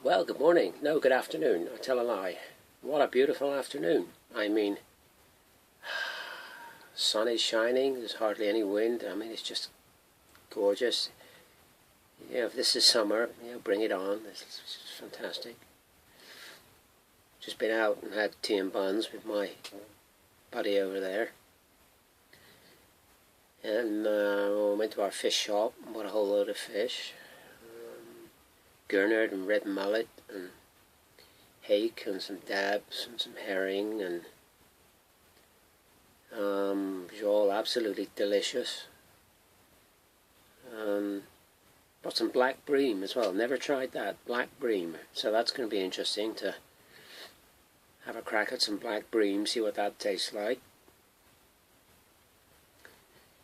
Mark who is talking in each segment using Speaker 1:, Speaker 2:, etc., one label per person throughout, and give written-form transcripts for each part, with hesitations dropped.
Speaker 1: Well, good morning. No, good afternoon. I tell a lie. What a beautiful afternoon. I mean, sun is shining. There's hardly any wind. I mean, it's just gorgeous. If this is summer, bring it on. This is fantastic. Just been out and had tea and buns with my buddy over there. And we went to our fish shop and bought a whole load of fish. Gurnard and red mullet and hake and some dabs and some herring, and it was all absolutely delicious. Bought some black bream as well. Never tried that, black bream. So that's going to be interesting to have a crack at some black bream, see what that tastes like.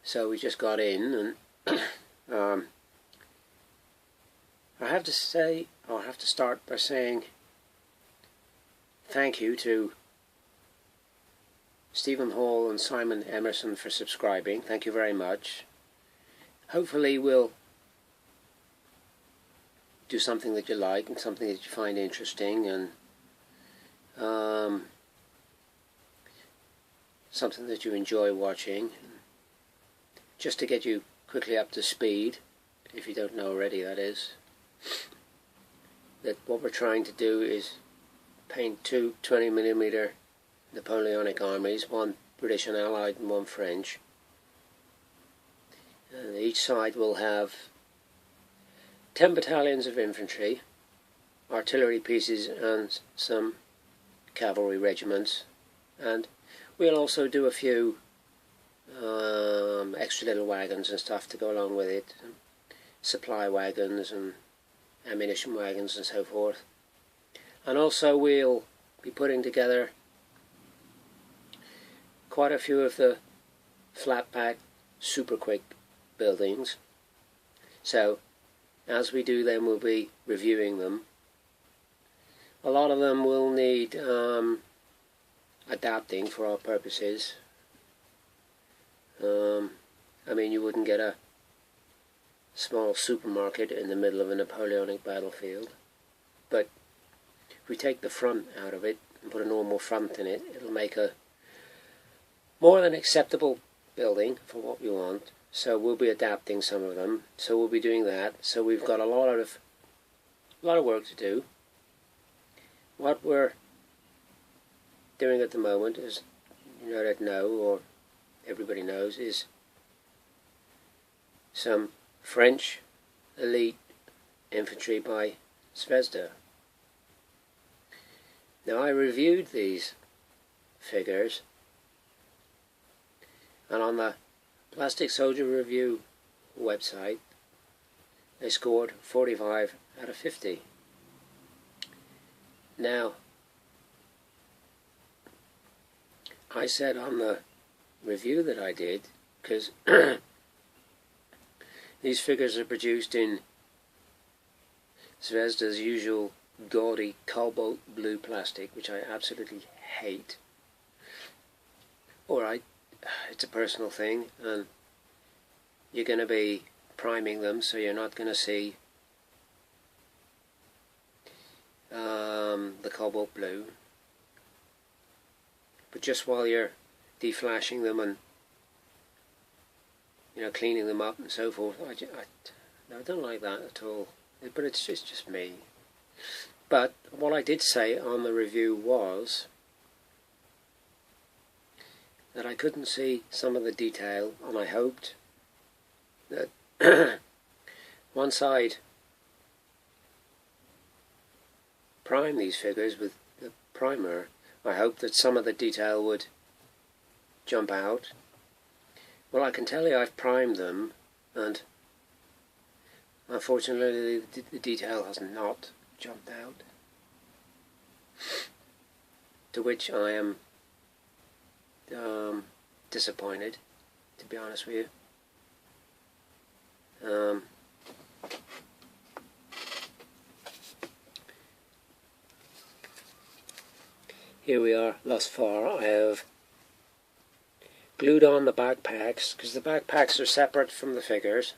Speaker 1: So we just got in, and I have to start by saying thank you to Stephen Hall and Simon Emerson for subscribing. Thank you very much. Hopefully we'll do something that you like and something that you find interesting, and something that you enjoy watching, just to get you quickly up to speed, if you don't know already, that is. That what we're trying to do is paint two 20mm Napoleonic armies, one British and Allied and one French. And each side will have 10 battalions of infantry, artillery pieces and some cavalry regiments, and we'll also do a few extra little wagons and stuff to go along with it, supply wagons and ammunition wagons and so forth. And also we'll be putting together quite a few of the flat pack super quick buildings. So as we do them, we'll be reviewing them. A lot of them will need adapting for our purposes. I mean, you wouldn't get a small supermarket in the middle of a Napoleonic battlefield, but if we take the front out of it and put a normal front in it, it'll make a more than acceptable building for what we want. So we'll be adapting some of them, so we'll be doing that. So we've got a lot of work to do. What we're doing at the moment, is or everybody knows, is some French elite infantry by Zvezda. Now, I reviewed these figures, and on the Plastic Soldier Review website they scored 45 out of 50. Now, I said on the review that I did, because these figures are produced in Zvezda's usual gaudy cobalt blue plastic, which I absolutely hate. Alright, it's a personal thing, and you're going to be priming them, so you're not going to see the cobalt blue. But just while you're deflashing them and cleaning them up and so forth, I don't like that at all. But it's just me. But what I did say on the review was that I couldn't see some of the detail, and I hoped that once I'd prime these figures with the primer, I hoped that some of the detail would jump out. Well, I can tell you I've primed them, and unfortunately the detail has not jumped out, to which I am disappointed, to be honest with you. Here we are thus far. I have glued on the backpacks, because the backpacks are separate from the figures,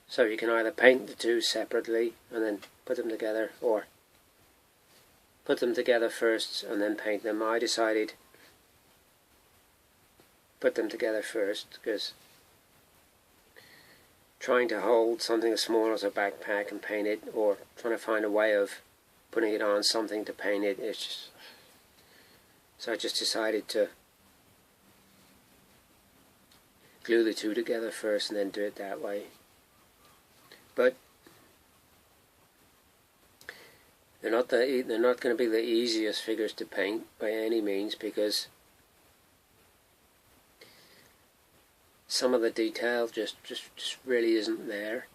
Speaker 1: So you can either paint the two separately and then put them together, or put them together first and then paint them. I decided put them together first, because trying to hold something as small as a backpack and paint it, or trying to find a way of putting it on something to paint it, it's just... So I just decided to glue the two together first and then do it that way. But they're not going to be the easiest figures to paint by any means, because some of the detail just really isn't there,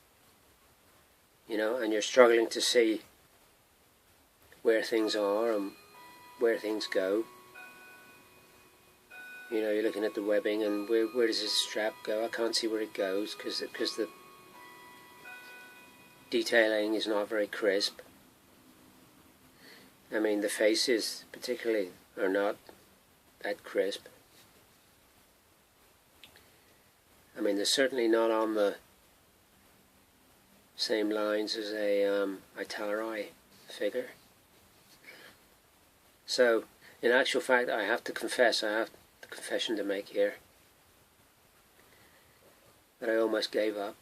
Speaker 1: you know, and you're struggling to see where things are and where things go. You know, you're looking at the webbing and where does this strap go? I can't see where it goes because the detailing is not very crisp. I mean, the faces particularly are not that crisp. I mean, they're certainly not on the same lines as a Italeri figure. So, in actual fact, I have to confess, I have a confession to make here, that I almost gave up.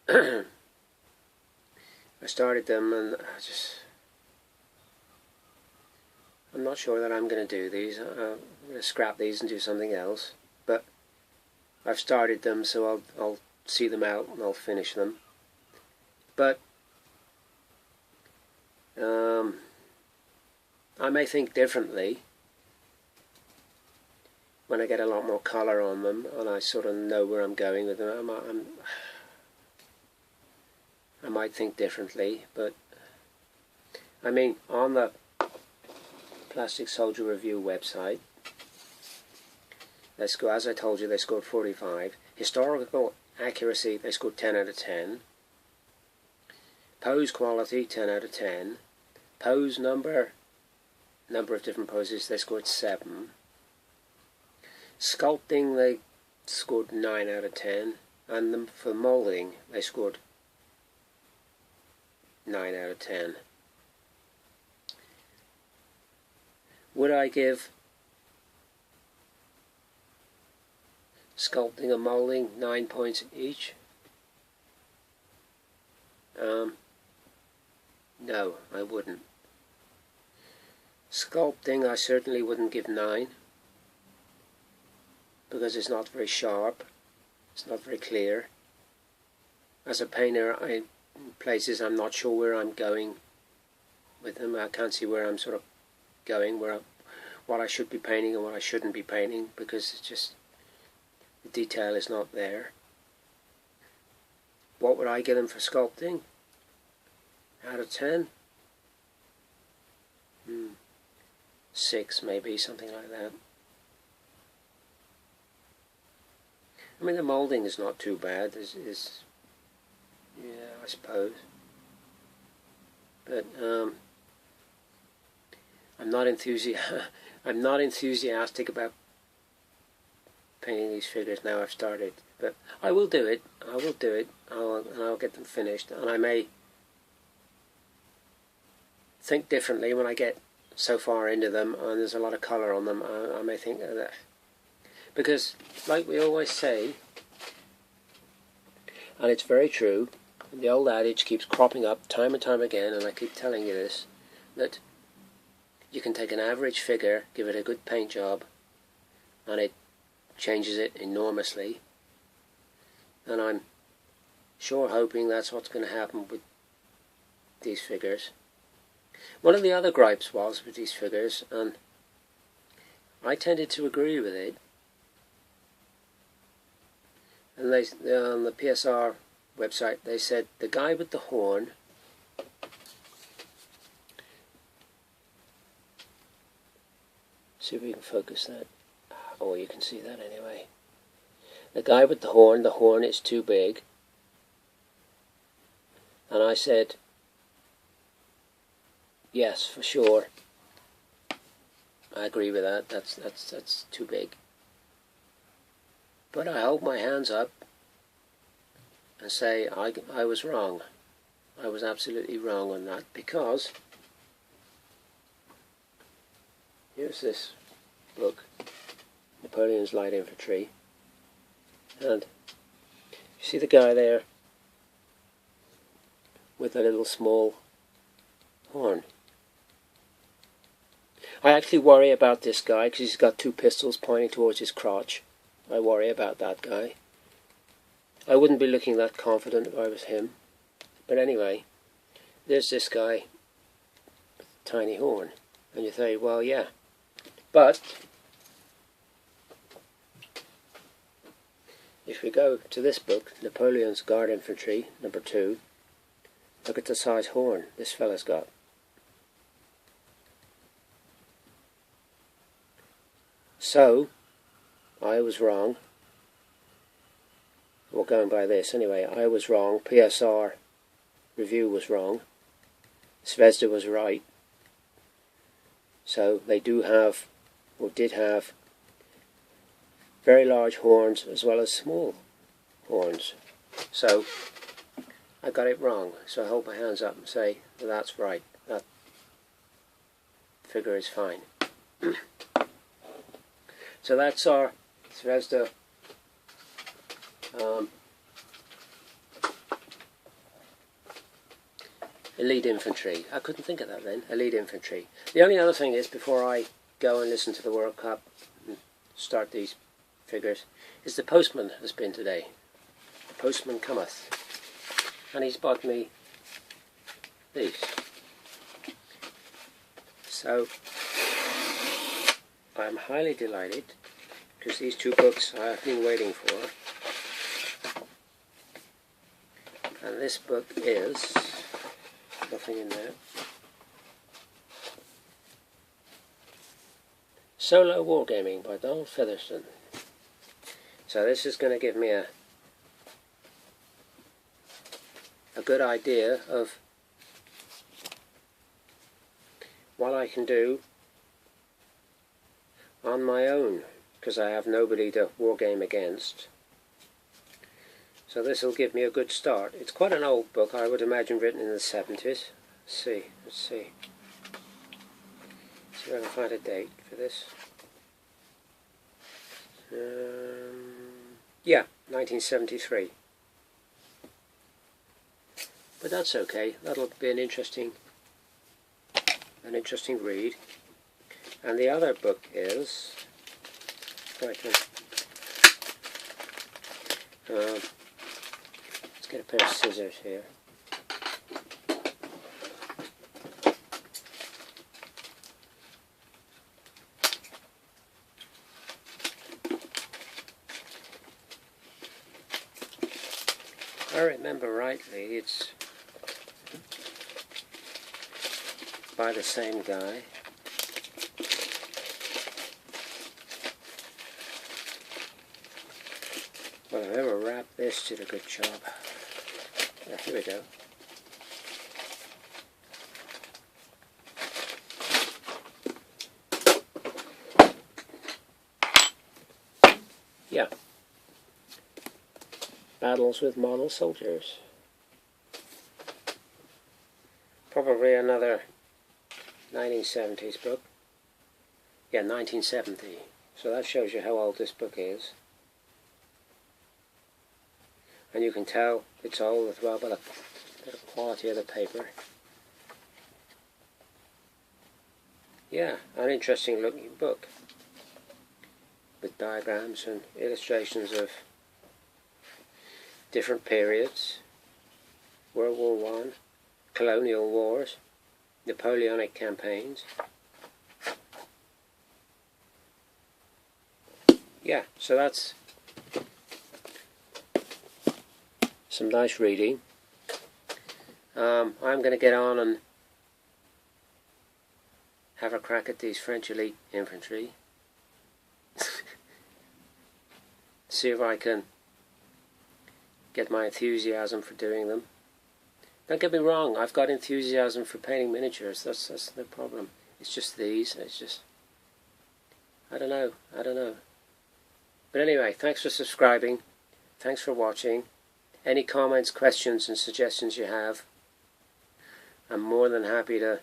Speaker 1: I started them and I'm not sure that I'm going to do these. I'm going to scrap these and do something else. But I've started them, so I'll see them out and I'll finish them. But I may think differently when I get a lot more colour on them and I sort of know where I'm going with them. I might think differently, but I mean, on the Plastic Soldier Review website, as I told you, they scored 45. Historical accuracy, they scored 10 out of 10. Pose quality, 10 out of 10. Pose number of different poses, they scored 7. Sculpting, they scored 9 out of 10. And for moulding, they scored 9 out of 10. Would I give sculpting and moulding 9 points each? No, I wouldn't. Sculpting I certainly wouldn't give 9, because it's not very sharp, it's not very clear. As a painter, in places I'm not sure where I'm going with them. I can't see where I'm sort of going, what I should be painting and what I shouldn't be painting, because it's just, the detail is not there. What would I give them for sculpting? Out of 10? 6 maybe, something like that. I mean, the moulding is not too bad, yeah, I suppose. But I'm not enthusiastic about painting these figures now I've started. But I will do it. And I'll get them finished. And I may think differently when I get so far into them and there's a lot of colour on them. I may think of that. Because, like we always say, and it's very true, the old adage keeps cropping up time and time again, and I keep telling you this, that you can take an average figure, give it a good paint job, and it changes it enormously. And I'm sure hoping that's what's going to happen with these figures. One of the other gripes was with these figures, and I tended to agree with it, and on the PSR website they said the guy with the horn see if we can focus that. Oh, you can see that anyway. The guy with the horn is too big. And I said, yes, for sure. I agree with that. That's too big. But I hold my hands up and say I was wrong. I was absolutely wrong on that, because here's this book, Napoleon's Light Infantry, and you see the guy there with a little small horn. I actually worry about this guy because he's got two pistols pointing towards his crotch. I worry about that guy. I wouldn't be looking that confident if I was him. But anyway, there's this guy with a tiny horn. And you say, well, yeah. But if we go to this book, Napoleon's Guard Infantry, number 2, look at the size horn this fella's got. So, I was wrong. Well, going by this anyway, I was wrong. PSR review was wrong. Zvezda was right. So they do have, or did have, very large horns as well as small horns. So I got it wrong. So I hold my hands up and say, well, that's right. That figure is fine. So that's our Zvezda elite infantry. I couldn't think of that then. Elite infantry. The only other thing is, before I go and listen to the World Cup and start these figures, is the postman has been today. The postman cometh. And he's bought me these. So I'm highly delighted, because these two books I have been waiting for. And this book is, nothing in there, Solo Wargaming by Donald Featherston. So this is going to give me a good idea of what I can do on my own, because I have nobody to wargame against. So this will give me a good start. It's quite an old book, I would imagine written in the 70s. Let's see. See if I can find a date for this. Yeah, 1973. But that's okay. That'll be an interesting read. And the other book is, if I can, let's get a pair of scissors here. If I remember rightly, it's by the same guy. Well, if I ever wrapped this, did a good job. Yeah, here we go. Yeah. Battles with Model Soldiers. Probably another 1970s book. Yeah, 1970. So that shows you how old this book is. And you can tell it's old as well by the quality of the paper. Yeah, an interesting looking book, with diagrams and illustrations of different periods. World War I, colonial wars, Napoleonic campaigns. Yeah, so that's some nice reading. I'm going to get on and have a crack at these French elite infantry. See if I can get my enthusiasm for doing them. Don't get me wrong, I've got enthusiasm for painting miniatures. That's no problem. It's just these. It's just, I don't know. But anyway, thanks for subscribing. Thanks for watching. Any comments, questions and suggestions you have, I'm more than happy to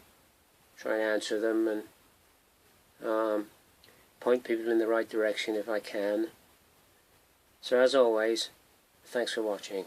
Speaker 1: try and answer them and point people in the right direction if I can. So as always, thanks for watching.